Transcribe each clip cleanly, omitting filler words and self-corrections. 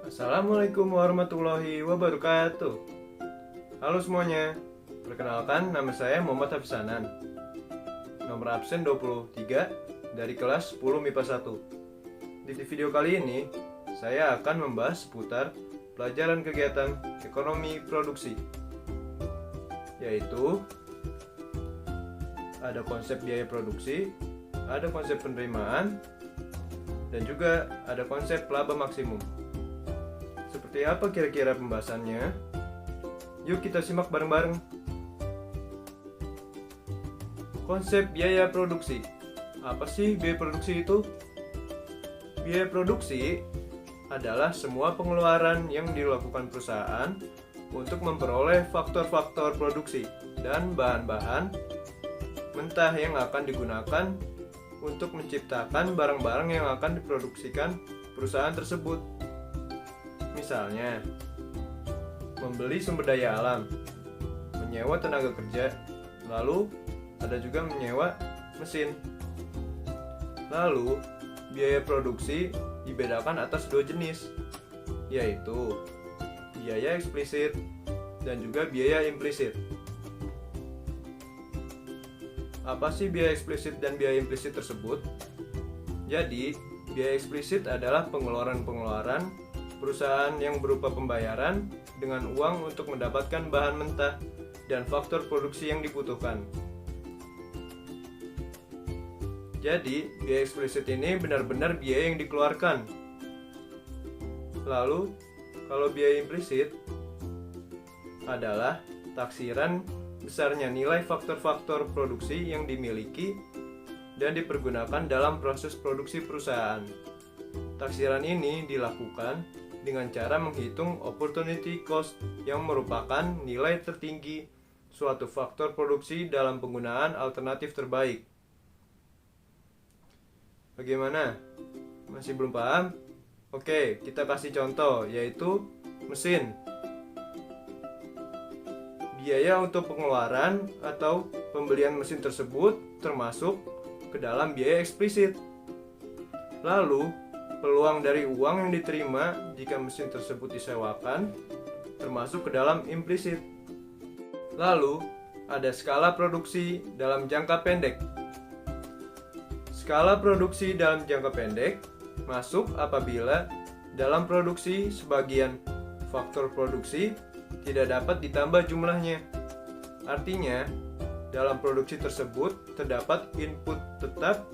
Assalamualaikum warahmatullahi wabarakatuh. Halo semuanya, perkenalkan nama saya Muhammad Hafisanan. Nomor absen 23 dari kelas 10 MIPA 1. Di video kali ini, saya akan membahas seputar pelajaran kegiatan ekonomi produksi, yaitu ada konsep biaya produksi, ada konsep penerimaan, dan juga ada konsep laba maksimum. Seperti apa kira-kira pembahasannya? Yuk kita simak bareng-bareng. Konsep biaya produksi. Apa sih biaya produksi itu? Biaya produksi adalah semua pengeluaran yang dilakukan perusahaan untuk memperoleh faktor-faktor produksi dan bahan-bahan mentah yang akan digunakan untuk menciptakan barang-barang yang akan diproduksikan perusahaan tersebut. Misalnya, membeli sumber daya alam, menyewa tenaga kerja, lalu ada juga menyewa mesin. Lalu, biaya produksi dibedakan atas dua jenis, yaitu biaya eksplisit dan juga biaya implisit. Apa sih biaya eksplisit dan biaya implisit tersebut? Jadi, biaya eksplisit adalah pengeluaran-pengeluaran perusahaan yang berupa pembayaran dengan uang untuk mendapatkan bahan mentah dan faktor produksi yang dibutuhkan. Jadi, biaya eksplisit ini benar-benar biaya yang dikeluarkan. Lalu, kalau biaya implisit adalah taksiran besarnya nilai faktor-faktor produksi yang dimiliki dan dipergunakan dalam proses produksi perusahaan. Taksiran ini dilakukan dengan cara menghitung opportunity cost yang merupakan nilai tertinggi suatu faktor produksi dalam penggunaan alternatif terbaik. Bagaimana? Masih belum paham? Oke, kita kasih contoh, yaitu mesin. Biaya untuk pengeluaran atau pembelian mesin tersebut termasuk ke dalam biaya eksplisit. Lalu, peluang dari uang yang diterima jika mesin tersebut disewakan termasuk ke dalam implisit. Lalu, ada skala produksi dalam jangka pendek. Skala produksi dalam jangka pendek masuk apabila dalam produksi sebagian faktor produksi tidak dapat ditambah jumlahnya. Artinya, dalam produksi tersebut terdapat input tetap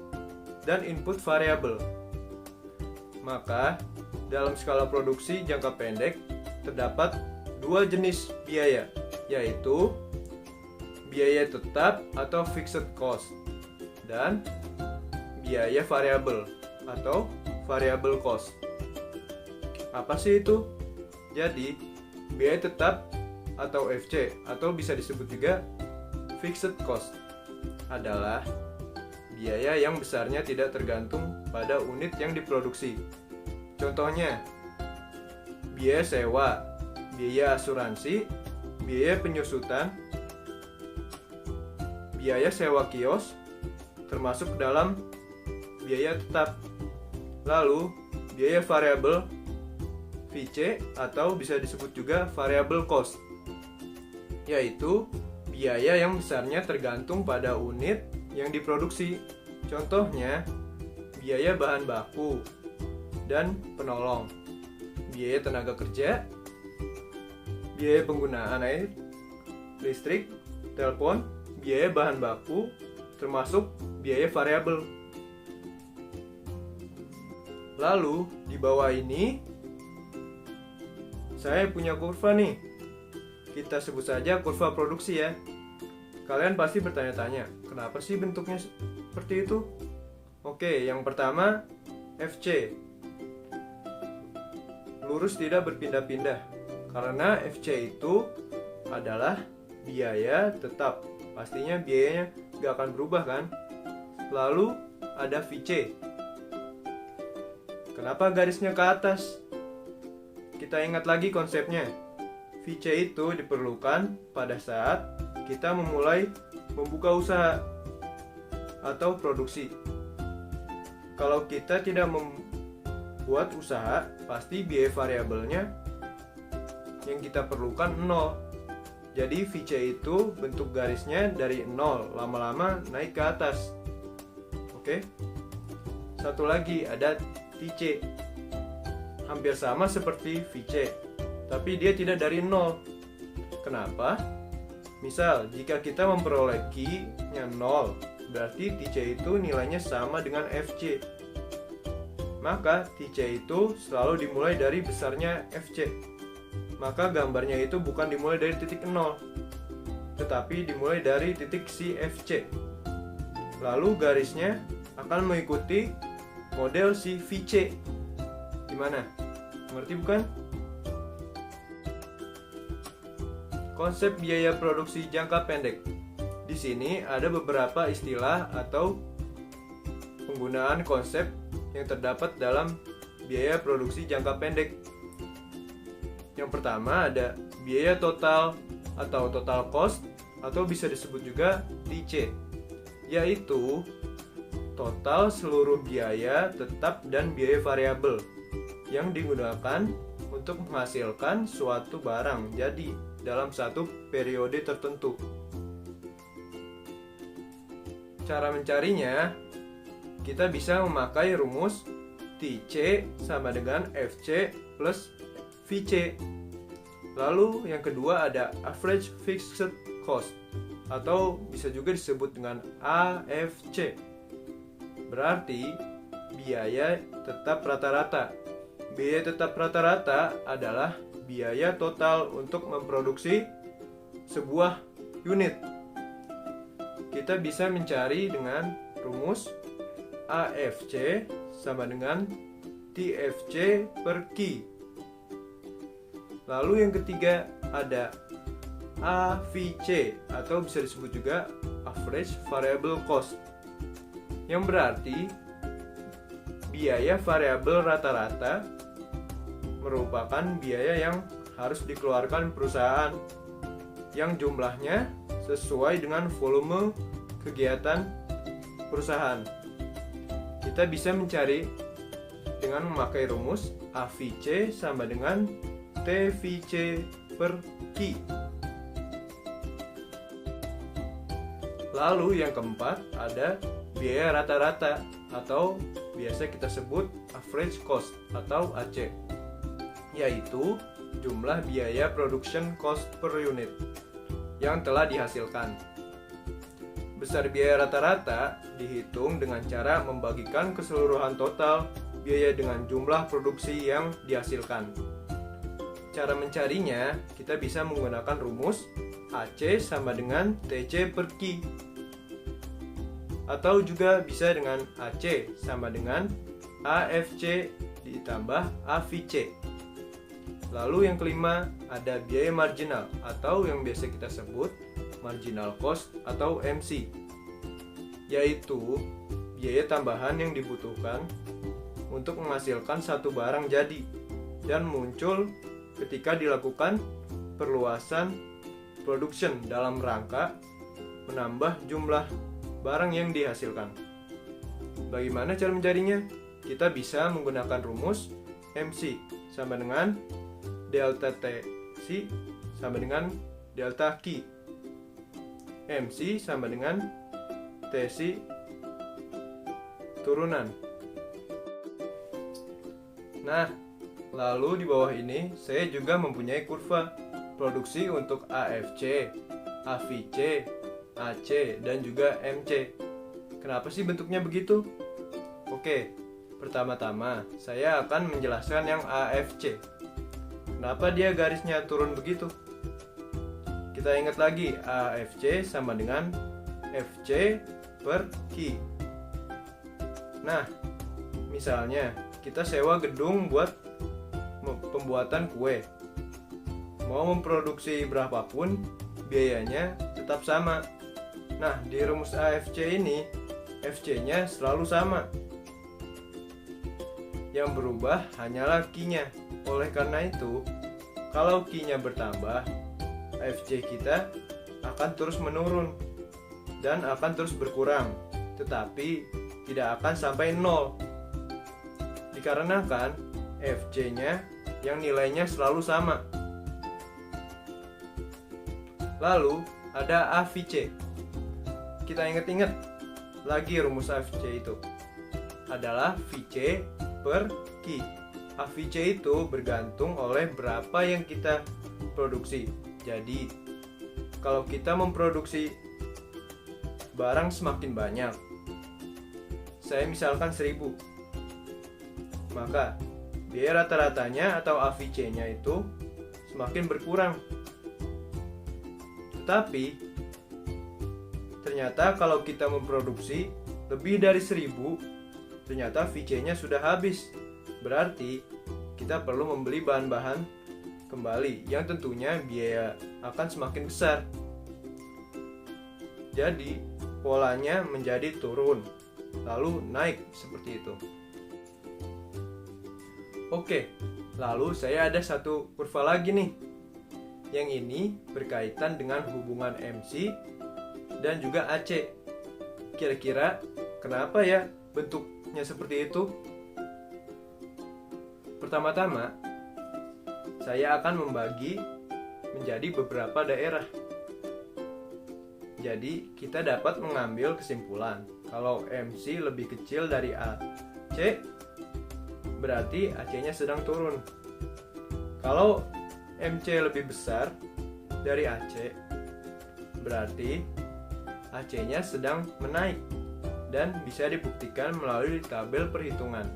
dan input variabel. Maka, dalam skala produksi jangka pendek terdapat dua jenis biaya, yaitu biaya tetap atau fixed cost dan biaya variabel atau variable cost. Apa sih itu? Jadi, biaya tetap atau FC atau bisa disebut juga fixed cost adalah biaya yang besarnya tidak tergantung pada unit yang diproduksi. Contohnya, biaya sewa, biaya asuransi, biaya penyusutan, biaya sewa kios, termasuk dalam biaya tetap. Lalu, biaya variabel, VC atau bisa disebut juga variable cost, yaitu biaya yang besarnya tergantung pada unit yang diproduksi. Contohnya, biaya bahan baku dan penolong, biaya tenaga kerja, biaya penggunaan air, listrik, telepon, biaya bahan baku, termasuk biaya variabel. Lalu, di bawah ini, saya punya kurva nih. Kita sebut saja kurva produksi ya. Kalian pasti bertanya-tanya, kenapa sih bentuknya seperti itu? Oke, yang pertama, FC. Lurus tidak berpindah-pindah. Karena FC itu adalah biaya tetap. Pastinya biayanya gak akan berubah kan? Lalu, ada VC. Kenapa garisnya ke atas? Kita ingat lagi konsepnya. VC itu diperlukan pada saat kita memulai membuka usaha atau produksi. Kalau kita tidak buat usaha pasti biaya variabelnya yang kita perlukan 0. Jadi VC itu bentuk garisnya dari 0 lama-lama naik ke atas. Oke. Satu lagi ada TC. Hampir sama seperti VC, tapi dia tidak dari 0. Kenapa? Misal, jika kita memperoleh Q-nya 0, berarti TC itu nilainya sama dengan FC. Maka TC itu selalu dimulai dari besarnya FC. Maka gambarnya itu bukan dimulai dari titik 0, tetapi dimulai dari titik CFC. Lalu garisnya akan mengikuti model si VC. Gimana? Mengerti bukan? Konsep biaya produksi jangka pendek. Di sini ada beberapa istilah atau penggunaan konsep yang terdapat dalam biaya produksi jangka pendek. Yang pertama ada biaya total atau total cost, atau bisa disebut juga TC, yaitu total seluruh biaya tetap dan biaya variabel yang digunakan untuk menghasilkan suatu barang jadi dalam satu periode tertentu. Cara mencarinya, kita bisa memakai rumus TC sama dengan FC plus VC. Lalu yang kedua ada average fixed cost, atau bisa juga disebut dengan AFC. Berarti biaya tetap rata-rata. Biaya tetap rata-rata adalah biaya total untuk memproduksi sebuah unit. Kita bisa mencari dengan rumus AFC sama dengan TFC per Q. Lalu yang ketiga ada AVC, atau bisa disebut juga average variable cost, yang berarti biaya variabel rata-rata merupakan biaya yang harus dikeluarkan perusahaan yang jumlahnya sesuai dengan volume kegiatan perusahaan. Kita bisa mencari dengan memakai rumus AVC sama dengan TVC per Q. Lalu yang keempat ada biaya rata-rata, atau biasa kita sebut average cost atau AC, yaitu jumlah biaya production cost per unit yang telah dihasilkan. Besar biaya rata-rata dihitung dengan cara membagikan keseluruhan total biaya dengan jumlah produksi yang dihasilkan. Cara mencarinya, kita bisa menggunakan rumus AC sama dengan TC per Q, atau juga bisa dengan AC sama dengan AFC ditambah AVC. Lalu yang kelima ada biaya marginal, atau yang biasa kita sebut marginal cost atau MC, yaitu biaya tambahan yang dibutuhkan untuk menghasilkan satu barang jadi dan muncul ketika dilakukan perluasan production dalam rangka menambah jumlah barang yang dihasilkan. Bagaimana cara mencarinya? Kita bisa menggunakan rumus MC sama dengan delta TC sama dengan delta Q. MC sama dengan TC turunan. Nah, lalu di bawah ini saya juga mempunyai kurva produksi untuk AFC, AVC, AC, dan juga MC. Kenapa sih bentuknya begitu? Oke, pertama-tama saya akan menjelaskan yang AFC. Kenapa dia garisnya turun begitu? Kita ingat lagi, AFC sama dengan FC per Q. Nah, misalnya kita sewa gedung buat pembuatan kue. Mau memproduksi berapapun, biayanya tetap sama. Nah, di rumus AFC ini, FC-nya selalu sama. Yang berubah hanyalah Q-nya. Oleh karena itu, kalau Q-nya bertambah, AFC kita akan terus menurun dan akan terus berkurang, tetapi tidak akan sampai 0. dikarenakan FC-nya yang nilainya selalu sama. Lalu ada AVC. Kita ingat-ingat lagi rumus AVC itu adalah VC per Q. AVC itu bergantung oleh berapa yang kita produksi. Jadi kalau kita memproduksi barang semakin banyak, saya misalkan 1000, maka biaya rata-ratanya atau AVC-nya itu semakin berkurang. Tetapi ternyata kalau kita memproduksi lebih dari 1000, ternyata VC-nya sudah habis. Berarti kita perlu membeli bahan-bahan kembali yang tentunya biaya akan semakin besar. Jadi polanya menjadi turun lalu naik seperti itu. Oke, lalu saya ada satu kurva lagi nih. Yang ini berkaitan dengan hubungan MC dan juga AC. Kira-kira kenapa ya bentuknya seperti itu? Pertama-tama, saya akan membagi menjadi beberapa daerah. Jadi, kita dapat mengambil kesimpulan kalau MC lebih kecil dari AC, berarti AC-nya sedang turun. Kalau MC lebih besar dari AC, berarti AC-nya sedang menaik dan bisa dibuktikan melalui tabel perhitungan.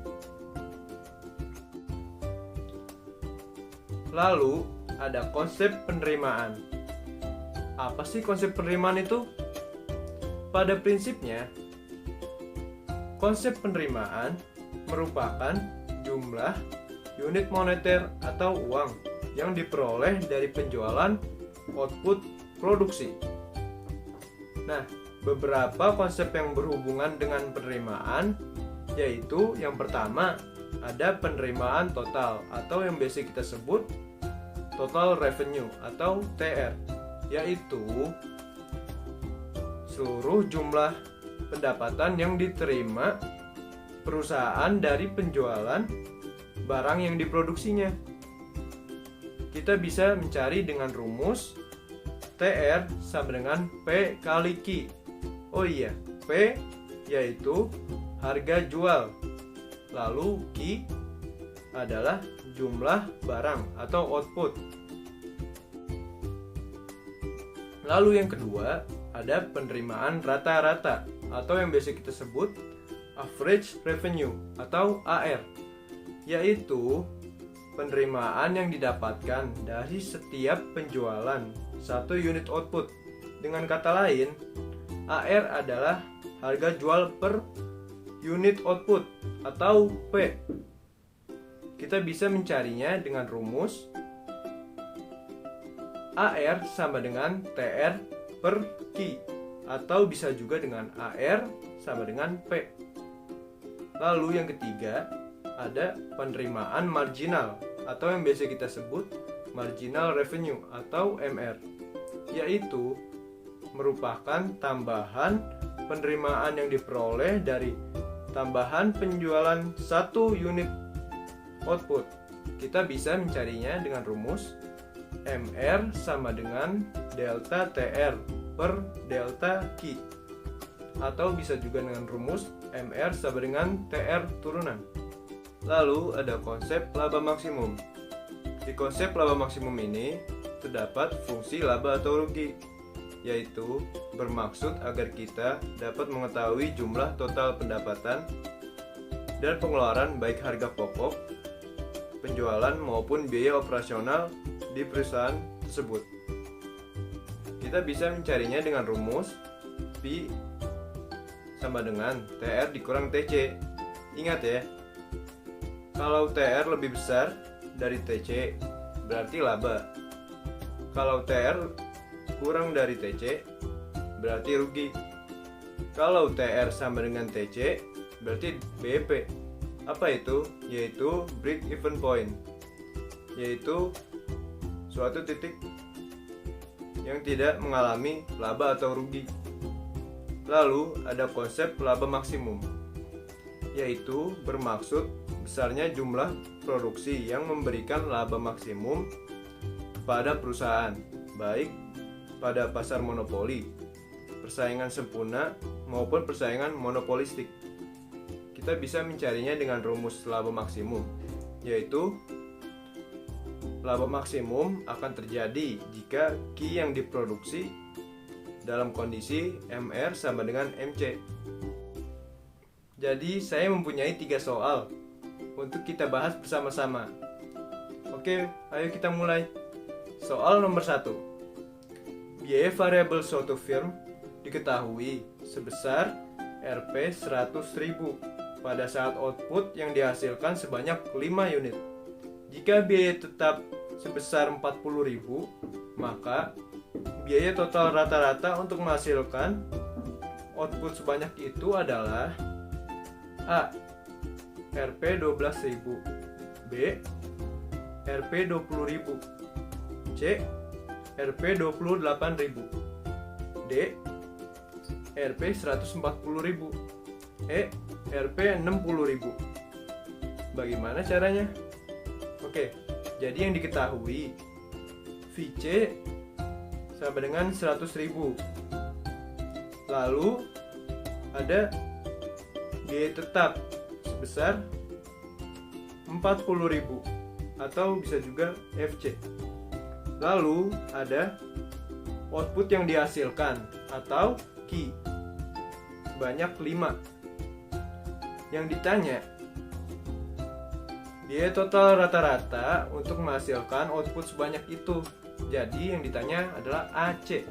Lalu ada konsep penerimaan. Apa sih konsep penerimaan itu? Pada prinsipnya, konsep penerimaan merupakan jumlah unit moneter atau uang yang diperoleh dari penjualan output produksi. Nah, beberapa konsep yang berhubungan dengan penerimaan yaitu yang pertama ada penerimaan total atau yang biasa kita sebut total revenue atau TR, yaitu seluruh jumlah pendapatan yang diterima perusahaan dari penjualan barang yang diproduksinya. Kita bisa mencari dengan rumus TR sama dengan P kali Q. Oh iya, P yaitu harga jual, lalu Q adalah jumlah barang atau output. Lalu yang kedua ada penerimaan rata-rata atau yang biasa kita sebut average revenue atau AR, yaitu penerimaan yang didapatkan dari setiap penjualan satu unit output. Dengan kata lain, AR adalah harga jual per unit output atau P. Kita bisa mencarinya dengan rumus AR sama dengan TR per Q, atau bisa juga dengan AR sama dengan P. Lalu yang ketiga ada penerimaan marginal atau yang biasa kita sebut marginal revenue atau MR, yaitu merupakan tambahan penerimaan yang diperoleh dari tambahan penjualan satu unit output. Kita bisa mencarinya dengan rumus MR sama dengan delta TR per delta Q, atau bisa juga dengan rumus MR sama dengan TR turunan. Lalu ada konsep laba maksimum. Di konsep laba maksimum ini terdapat fungsi laba atau rugi, yaitu bermaksud agar kita dapat mengetahui jumlah total pendapatan dan pengeluaran baik harga pokok, penjualan maupun biaya operasional di perusahaan tersebut. Kita bisa mencarinya dengan rumus P sama dengan TR dikurang TC. Ingat ya, kalau TR lebih besar dari TC berarti laba. Kalau TR kurang dari TC berarti rugi. Kalau TR sama dengan TC berarti BP. Apa itu? Yaitu break even point, yaitu suatu titik yang tidak mengalami laba atau rugi. Lalu ada konsep laba maksimum, yaitu bermaksud besarnya jumlah produksi yang memberikan laba maksimum pada perusahaan, baik pada pasar monopoli, persaingan sempurna, maupun persaingan monopolistik. Kita bisa mencarinya dengan rumus laba maksimum, yaitu laba maksimum akan terjadi jika Q yang diproduksi dalam kondisi MR sama dengan MC. Jadi saya mempunyai 3 soal untuk kita bahas bersama-sama. Oke, ayo kita mulai. Soal nomor 1. Biaya variabel suatu firm diketahui sebesar Rp 100.000 pada saat output yang dihasilkan sebanyak 5 unit. Jika biaya tetap sebesar 40.000, maka biaya total rata-rata untuk menghasilkan output sebanyak itu adalah A. Rp 12.000, B. Rp 20.000, C. Rp 28.000, D. Rp 140.000, E. Rp 60.000. Bagaimana caranya? Oke, jadi yang diketahui VC sama dengan 100.000. Lalu ada biaya tetap sebesar 40.000 atau bisa juga FC. Lalu ada output yang dihasilkan atau Q sebanyak 5. Yang ditanya biaya total rata-rata untuk menghasilkan output sebanyak itu. Jadi yang ditanya adalah AC.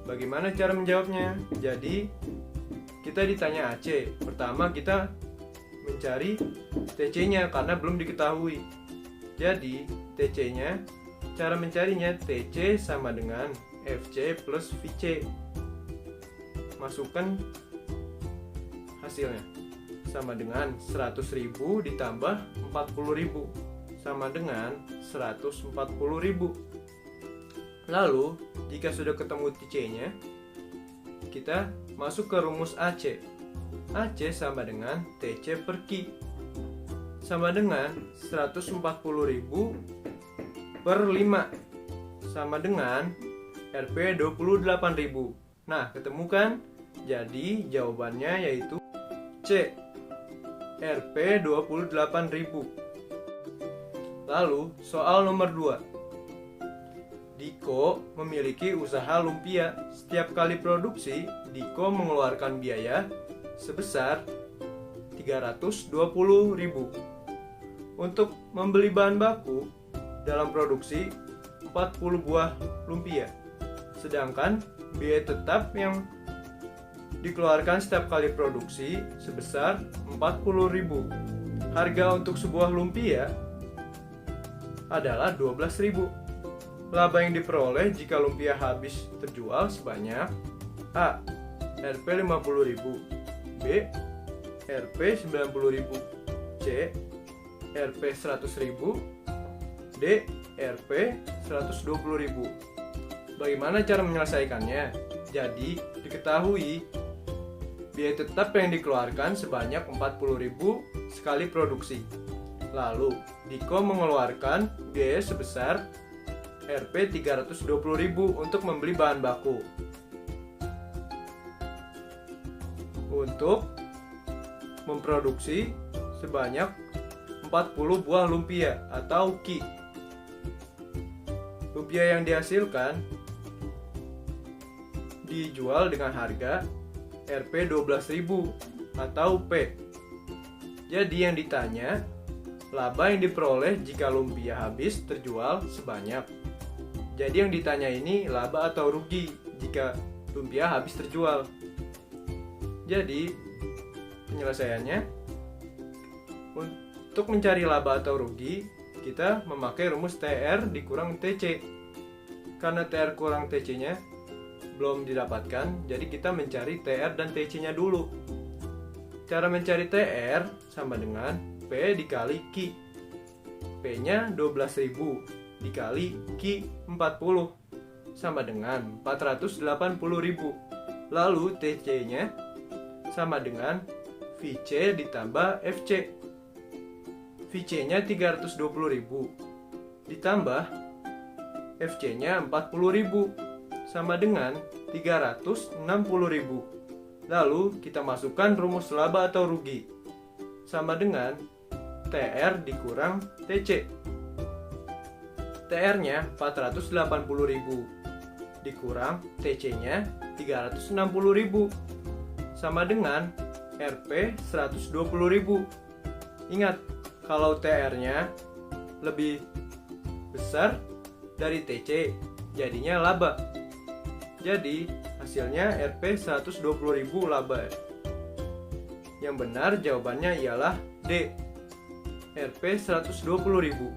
Bagaimana cara menjawabnya? Jadi kita ditanya AC. Pertama kita mencari TC-nya karena belum diketahui. Jadi TC-nya, cara mencarinya TC sama dengan FC plus VC. Masukkan hasilnya sama dengan 100.000 ditambah 40.000 sama dengan 140.000. Lalu jika sudah ketemu TC-nya, kita masuk ke rumus AC. AC sama dengan TC per Q sama dengan 140.000 per 5 sama dengan Rp 28.000. Nah, ketemu kan? Jadi jawabannya yaitu C. Rp 28.000. Lalu soal nomor 2. Diko memiliki usaha lumpia. Setiap kali produksi, Diko mengeluarkan biaya sebesar 320.000 untuk membeli bahan baku dalam produksi 40 buah lumpia. Sedangkan biaya tetap yang dikeluarkan setiap kali produksi sebesar 40.000. Harga untuk sebuah lumpia adalah 12.000. Laba yang diperoleh jika lumpia habis terjual sebanyak A. Rp 50.000, B. Rp 90.000, C. Rp 100.000, D. Rp 120.000. Bagaimana cara menyelesaikannya? Jadi diketahui biaya tetap yang dikeluarkan sebanyak 40.000 sekali produksi. Lalu Diko mengeluarkan biaya sebesar Rp 320.000 untuk membeli bahan baku untuk memproduksi sebanyak 40 buah lumpia atau Q. Lumpia yang dihasilkan dijual dengan harga Rp 12.000 atau P. Jadi yang ditanya laba yang diperoleh jika lumpia habis terjual sebanyak. Jadi yang ditanya ini laba atau rugi jika lumpia habis terjual. Jadi penyelesaiannya, untuk mencari laba atau rugi, kita memakai rumus TR dikurang TC. Karena TR kurang TC-nya belum didapatkan, jadi kita mencari TR dan TC-nya dulu. Cara mencari TR sama dengan P dikali Q. P-nya 12.000 dikali Q 40 sama dengan 480.000. Lalu TC-nya sama dengan VC ditambah FC. VC-nya 320.000 ditambah FC-nya 40.000 sama dengan 360.000. Lalu kita masukkan rumus laba atau rugi sama dengan TR dikurang TC. TR-nya 480.000 dikurang TC-nya 360.000 sama dengan RP 120.000. Ingat, kalau TR-nya lebih besar dari TC, jadinya laba. Jadi hasilnya RP 120.000 laba. Yang benar jawabannya ialah D, RP 120.000.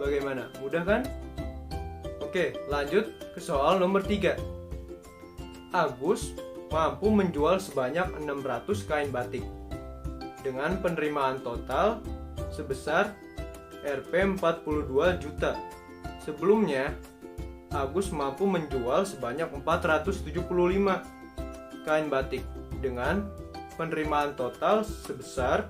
Bagaimana? Mudah kan? Oke, lanjut ke soal nomor 3. Agus mampu menjual sebanyak 600 kain batik dengan penerimaan total sebesar Rp 42 juta. Sebelumnya, Agus mampu menjual sebanyak 475 kain batik dengan penerimaan total sebesar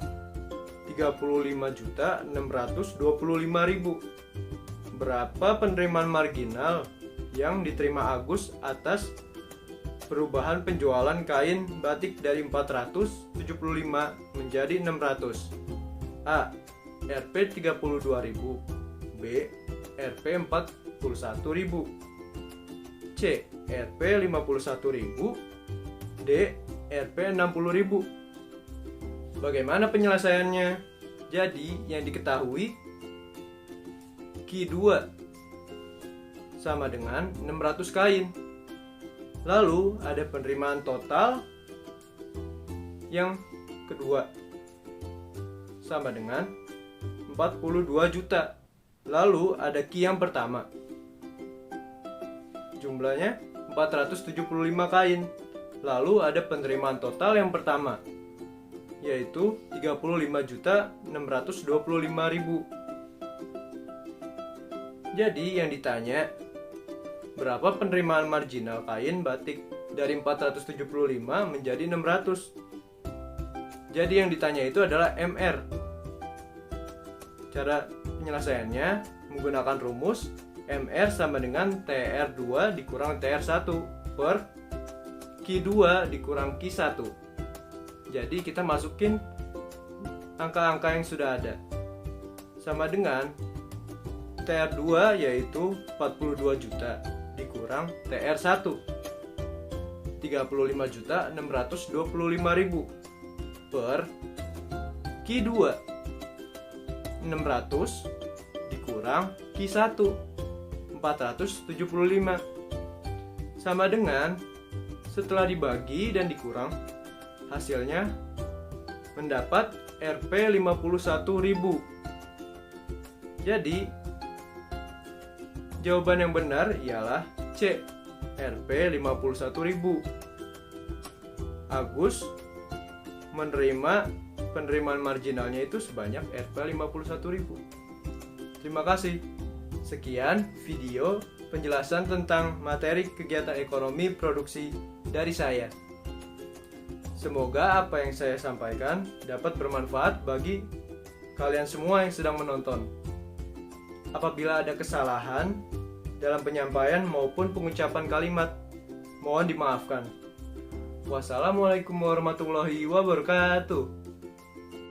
Rp35.625.000. Berapa penerimaan marginal yang diterima Agus atas perubahan penjualan kain batik dari 475 menjadi 600? A. Rp 32.000. B. Rp 41.000. C. Rp 51.000. D. Rp 60.000. Bagaimana penyelesaiannya? Jadi yang diketahui Q2 sama dengan 600 kain. Lalu ada penerimaan total yang kedua sama dengan 42 juta. Lalu ada Q yang pertama. Jumlahnya 475 kain. Lalu ada penerimaan total yang pertama, yaitu 35.625.000. Jadi yang ditanya, berapa penerimaan marginal kain batik dari 475 menjadi 600? Jadi yang ditanya itu adalah MR. Cara penyelesaiannya menggunakan rumus MR sama dengan TR2 dikurang TR1 per Q2 dikurang Q1. Jadi kita masukin angka-angka yang sudah ada. Sama dengan TR2 yaitu 42 juta dikurang TR1 35.625.000 per Q2 600 dikurang Q1 475 sama dengan setelah dibagi dan dikurang hasilnya mendapat Rp 51.000. Jadi jawaban yang benar ialah C, Rp 51.000. Agus menerima penerimaan marginalnya itu sebanyak Rp 51.000. Terima kasih. Sekian video penjelasan tentang materi kegiatan ekonomi produksi dari saya. Semoga apa yang saya sampaikan dapat bermanfaat bagi kalian semua yang sedang menonton. Apabila ada kesalahan dalam penyampaian maupun pengucapan kalimat, mohon dimaafkan. Wassalamualaikum warahmatullahi wabarakatuh.